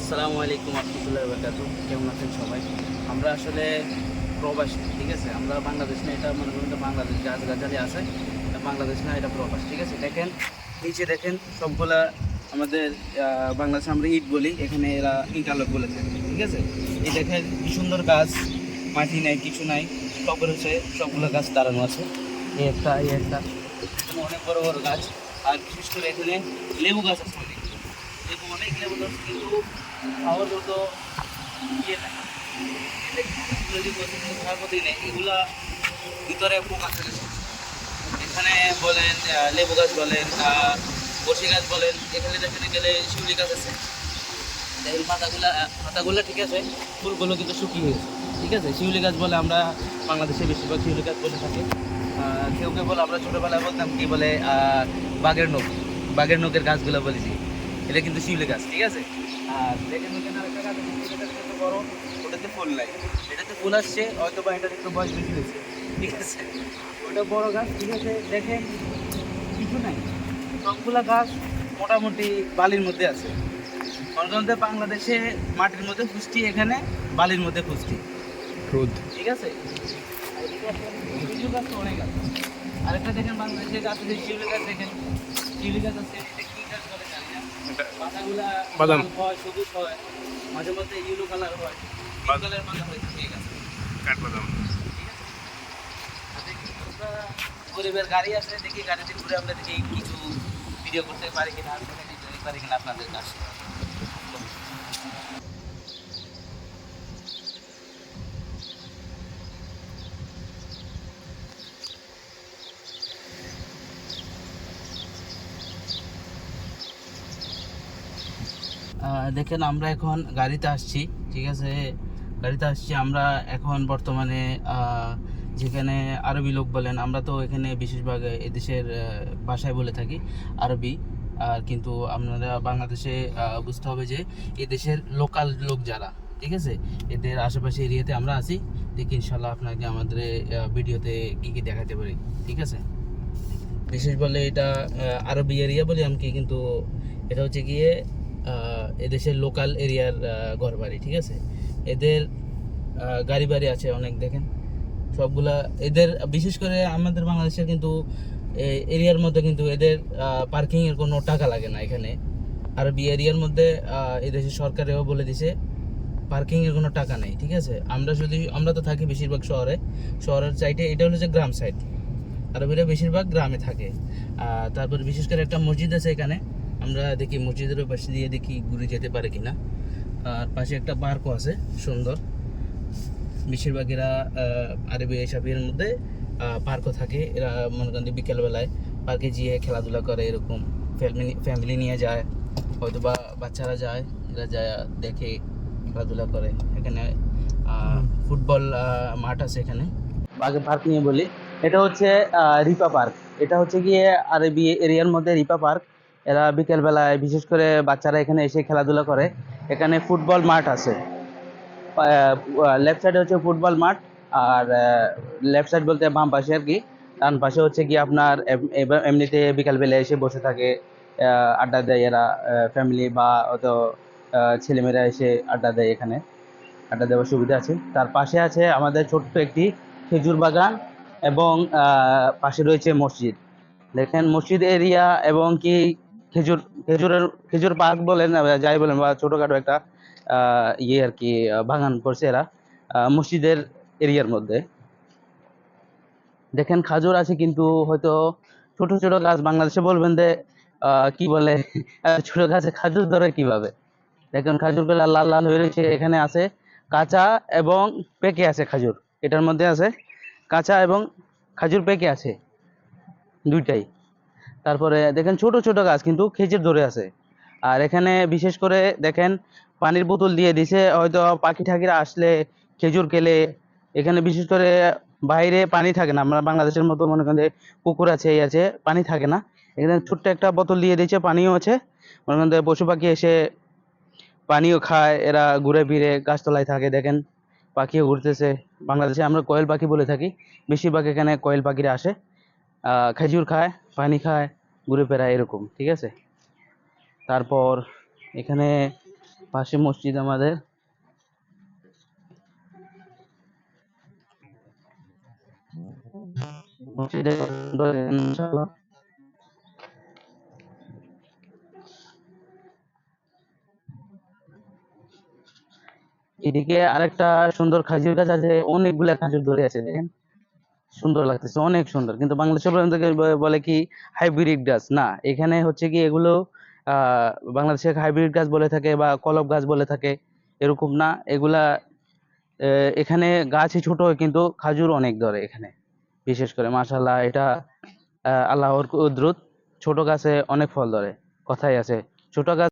আসসালামু আলাইকুম রহমতুল্লাহি ওয়া বারাকাতুহু। কেমন আছেন সবাই? আমরা আসলে প্রবাসী, ঠিক আছে? আমরা বাংলাদেশ না, এটা মনে করেন বাংলাদেশ গাছগাছালি আছে, এটা বাংলাদেশ না, এটা প্রবাস, ঠিক আছে? দেখেন নিচে দেখেন সবগুলা আমাদের বাংলাদেশে আমরা ইট বলি, এখানে এরা ইটালক বলেছে, ঠিক আছে? এই দেখেন কি সুন্দর গাছ, মাটি নাই কিছু নাই, সবগুলো হচ্ছে সবগুলো গাছ দাঁড়ানো আছে। এই একটা এখানে অনেক বড় বড় গাছ, আর বিশেষ করে এখানে লেবু গাছ আছে অনেক। লেবু অনেক লেবু গাছ, কিন্তু খাওয়ার মতো ইয়ে নাই। যদি খাওয়ার মতোই নেই, এগুলা ভিতরে পোকা ফেলেছে। এখানে বলেন লেবু গাছ বলেন, বসি গাছ বলেন, এখানে দেখতে গেলে শিউলি গাছ আছে। এই পাতাগুলো ঠিক আছে, ফুলগুলো কিন্তু শুকিয়ে গেছে, ঠিক আছে? শিউলি গাছ বলে আমরা বাংলাদেশে বেশিরভাগ শিউলি গাছ বলে থাকি। কেউ কেউ বলে, আমরা ছোটোবেলায় বলতাম কি বলে বাঘের নখ, বাঘের নখের গাছগুলো বলেছি, এটা কিন্তু শিউলি গাছ, ঠিক আছে? আর দেখেন ওখানে আরেকটা গাছ আছে, শিউলি গাছ কিন্তু বড়, ওটাতে ফুল নাই, এটাতে ফুল আসছে, হয়তো বা এটার একটু বয়স বেশি হয়েছে, ঠিক আছে? ওটা বড় গাছ, ঠিক আছে? দেখেন কিছু নাই, সবগুলা গাছ মোটামুটি বালির মধ্যে আছে। গণতন্ত্রে বাংলাদেশে মাটির মধ্যে পুষ্টি, এখানে বালির মধ্যে পুষ্টি, রোদ। ঠিক আছে? আর এদিকে একটা লিচু গাছ তো অনেক আছে। আরেকটা দেখেন বাংলাদেশে গাছ আছে শিউলি গাছ, দেখেন শিউলি গাছ আছে, এটা কি গাছ বলে জানি না। পাতাগুলা বাদাম। লাল হয়, সবুজ হয়, মাঝে মধ্যে ইয়েলো কালার হয়, পিঙ্ক কালার পাতা হয়েছে, ঠিক আছে? কাঠবাদাম। ঠিক আছে? আর দেখি আমরা গরিবের গাড়ি আছে, দেখি গাড়িতে ঘুরে আমরা দেখি কিছু ভিডিও করতে পারি কিনা, আর দিতে পারি কিনা আপনাদের কাছে। দেখেন আমরা এখন গাড়িতে আসছি, ঠিক আছে? গাড়িতে আসছি আমরা এখন বর্তমানে যেখানে আরবি লোক বলেন, আমরা তো এখানে বেশিরভাগ এদেশের ভাষায় বলে থাকি আরবি। আর কিন্তু আপনারা বাংলাদেশে বুঝতে হবে যে এদেশের লোকাল লোক যারা, ঠিক আছে, এদের আশেপাশে এরিয়াতে আমরা আছি। দেখি ইনশাল্লাহ আপনাকে আমাদের ভিডিওতে কী কী দেখাতে পারি, ঠিক আছে? বিশেষ বলে এটা আরবি এরিয়া বলি আমি কি, কিন্তু এটা হচ্ছে গিয়ে এদেশের লোকাল এরিয়ার ঘর বাড়ি, ঠিক আছে? এদের গাড়ি বাড়ি আছে অনেক, দেখেন সবগুলা এদের। বিশেষ করে আমাদের বাংলাদেশের কিন্তু এরিয়ার মধ্যে কিন্তু এদের পার্কিংয়ের কোনো টাকা লাগে না এখানে। আরবি এরিয়ার মধ্যে এদেশের সরকারেও বলে দিছে পার্কিংয়ের কোনো টাকা নেই, ঠিক আছে? আমরা তো থাকি বেশিরভাগ শহরে, শহরের সাইডে, এটা হলো যে গ্রাম সাইড, আরবিরা বেশিরভাগ গ্রামে থাকে। তারপর বিশেষ করে একটা মসজিদ আছে এখানে, আমরা দেখি মসজিদের পাশে দিয়ে দেখি ঘুরে যেতে পারে কিনা। আর পাশে একটা পার্কও আছে সুন্দর। বেশিরভাগ এরা আরবি এসবের মধ্যে পার্কও থাকে, এরা মনে করেন বিকেলবেলায় পার্কে গিয়ে খেলাধুলা করে, এরকম ফ্যামিলি নিয়ে যায়, হয়তো বা বাচ্চারা যায়, এরা যায় দেখে খেলাধুলা করে। এখানে ফুটবল মাঠ আছে এখানে। আগে পার্ক নিয়ে বলি, এটা হচ্ছে রিপা পার্ক। এটা হচ্ছে গিয়ে আরবি এরিয়ার মধ্যে রিপা পার্ক। এরা বিকেলবেলায় বিশেষ করে বাচ্চারা এখানে এসে খেলাধুলা করে। এখানে ফুটবল মাঠ আছে, লেফট সাইডে হচ্ছে ফুটবল মাঠ, আর লেফট সাইড বলতে বাম পাশে আর কি। ডান পাশে হচ্ছে কি আপনার এমনিতে বিকালবেলা এসে বসে থাকে, আড্ডা দেয় এরা, ফ্যামিলি বা হয়তো ছেলেমেয়েরা এসে আড্ডা দেয় এখানে, আড্ডা দেওয়ার সুবিধা আছে। তার পাশে আছে আমাদের ছোট্ট একটি খেজুর বাগান, এবং পাশে রয়েছে মসজিদ। দেখেন মসজিদ এরিয়া এবং কি খেজুর পার্ক বলেন যাই বলেন, বা ছোটখাটো একটা ইয়ে আর কি, বাগান করছে এরা মসজিদের এরিয়ার মধ্যে। দেখেন খাজুর আছে, কিন্তু হয়তো ছোট ছোট গাছ, বাংলাদেশে বলবেন যে কি বলে ছোট গাছে খাজুর ধরে কিভাবে। দেখুন খাজুরগুলো লাল লাল হয়ে রয়েছে, এখানে আছে কাঁচা এবং পেকে আছে খাজুর, এটার মধ্যে আছে কাঁচা এবং খাজুর পেকে আছে দুইটাই। তারপরে দেখেন ছোট ছোট গাছ কিন্তু খেজুর ধরে আছে। আর এখানে বিশেষ করে দেখেন পানির বোতল দিয়ে দিছে, হয়তো পাখি ঠাকিরা আসলে খেজুর খেলে। এখানে বিশেষ করে বাইরে পানি থাকে না, আমরা বাংলাদেশের মতো মনে করেন যে পুকুর আছে এই আছে, পানি থাকে না। এখানে ছোট্ট একটা বোতল দিয়ে দিয়েছে, পানিও আছে, মনে করেন যে পশু পাখি এসে পানিও খায়, এরা ঘুরে ফিরে গাছতলায় থাকে। দেখেন পাখিও ঘুরতেছে, বাংলাদেশে আমরা কোয়েল পাখি বলে থাকি, বেশিরভাগ এখানে কোয়েল পাখিরা আসে, খেজুর খায়, পানি খায়, ঘুরে ফেরায় এরকম, ঠিক আছে? তারপর এখানে পাশে মসজিদ আমাদের। মসজিদে কত সুন্দর ইনশাআল্লাহ। এদিকে আরেকটা সুন্দর খেজুর গাছ আছে, অনেকগুলা খেজুর ধরে আছে দেখেন, সুন্দর লাগতেছে, অনেক সুন্দর। কিন্তু বাংলাদেশে বলে কি হাইব্রিড গাছ, না এখানে হচ্ছে কি এগুলো বাংলাদেশে হাইব্রিড গাছ বলে থাকে বা কলম গাছ বলে থাকে, এরকম না। এগুলা এখানে গাছই ছোট হয় কিন্তু খাজুর অনেক ধরে এখানে, বিশেষ করে মাশাআল্লাহ। এটা আল্লাহর কুদরত, ছোট গাছে অনেক ফল ধরে, কথাই আছে ছোট গাছ